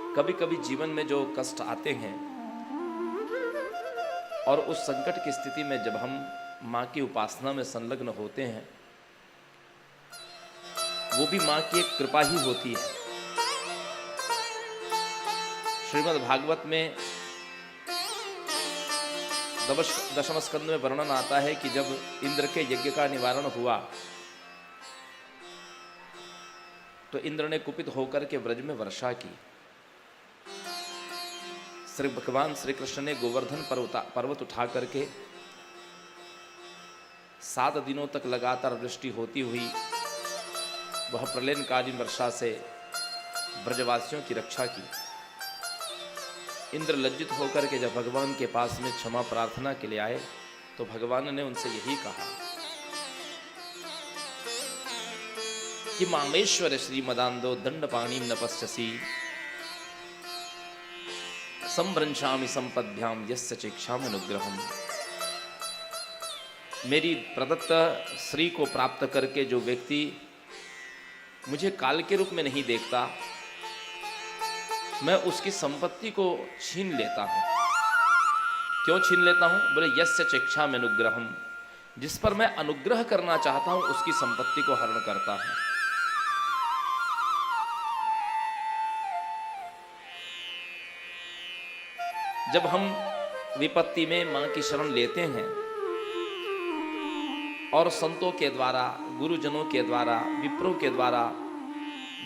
कभी कभी जीवन में जो कष्ट आते हैं और उस संकट की स्थिति में जब हम माँ की उपासना में संलग्न होते हैं, वो भी माँ की एक कृपा ही होती है। श्रीमद् भागवत में दशम स्कंद में वर्णन आता है कि जब इंद्र के यज्ञ का निवारण हुआ तो इंद्र ने कुपित होकर के व्रज में वर्षा की। श्री भगवान श्री कृष्ण ने गोवर्धन पर्वत उठा करके 7 दिनों तक लगातार वृष्टि होती हुई वह प्रलयकालीन वर्षा से ब्रजवासियों की रक्षा की। इंद्र लज्जित होकर के जब भगवान के पास में क्षमा प्रार्थना के लिए आए तो भगवान ने उनसे यही कहा कि मामेश्वर श्रीमदांदो दंडपाणिं न पश्यसि संभ्रंशामि संपद्भ्याम यस्य चेक्षामि अनुग्रहम्। मेरी प्रदत्त श्री को प्राप्त करके जो व्यक्ति मुझे काल के रूप में नहीं देखता, मैं उसकी संपत्ति को छीन लेता हूं। क्यों छीन लेता हूं? बोले यस्य चेक्षामि अनुग्रहम्, जिस पर मैं अनुग्रह करना चाहता हूं उसकी संपत्ति को हरण करता हूं। जब हम विपत्ति में मां की शरण लेते हैं और संतों के द्वारा, गुरुजनों के द्वारा, विप्रों के द्वारा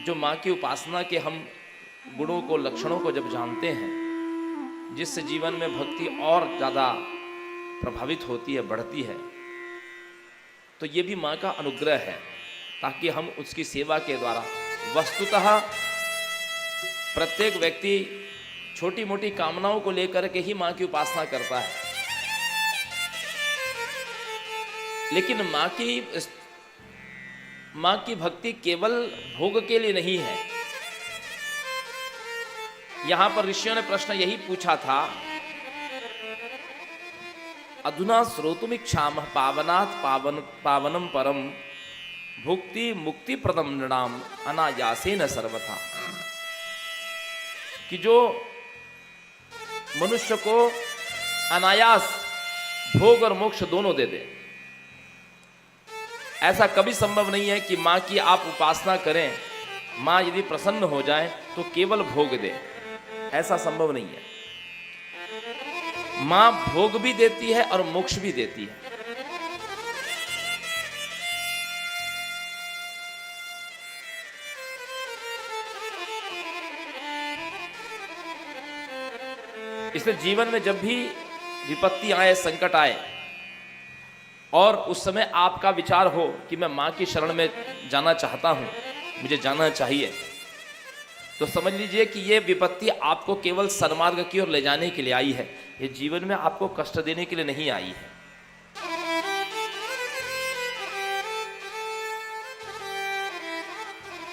जो मां की उपासना के हम गुणों को, लक्षणों को जब जानते हैं, जिससे जीवन में भक्ति और ज़्यादा प्रभावित होती है, बढ़ती है, तो ये भी मां का अनुग्रह है, ताकि हम उसकी सेवा के द्वारा, वस्तुतः प्रत्येक व्यक्ति छोटी मोटी कामनाओं को लेकर के ही मां की उपासना करता है, लेकिन मां की भक्ति केवल भोग के लिए नहीं है। यहां पर ऋषियों ने प्रश्न यही पूछा था, अधुना श्रोतुमिच्छामः पावनात् पावनम परम भुक्ति मुक्ति प्रदम नृणाम अनायासेन सर्वथा। कि जो मनुष्य को अनायास भोग और मोक्ष दोनों दे दे। ऐसा कभी संभव नहीं है कि मां की आप उपासना करें, मां यदि प्रसन्न हो जाए तो केवल भोग दे, ऐसा संभव नहीं है। मां भोग भी देती है और मोक्ष भी देती है। इसलिए जीवन में जब भी विपत्ति आए, संकट आए और उस समय आपका विचार हो कि मैं मां की शरण में जाना चाहता हूं, मुझे जाना चाहिए, तो समझ लीजिए कि ये विपत्ति आपको केवल सन्मार्ग की ओर ले जाने के लिए आई है। ये जीवन में आपको कष्ट देने के लिए नहीं आई है।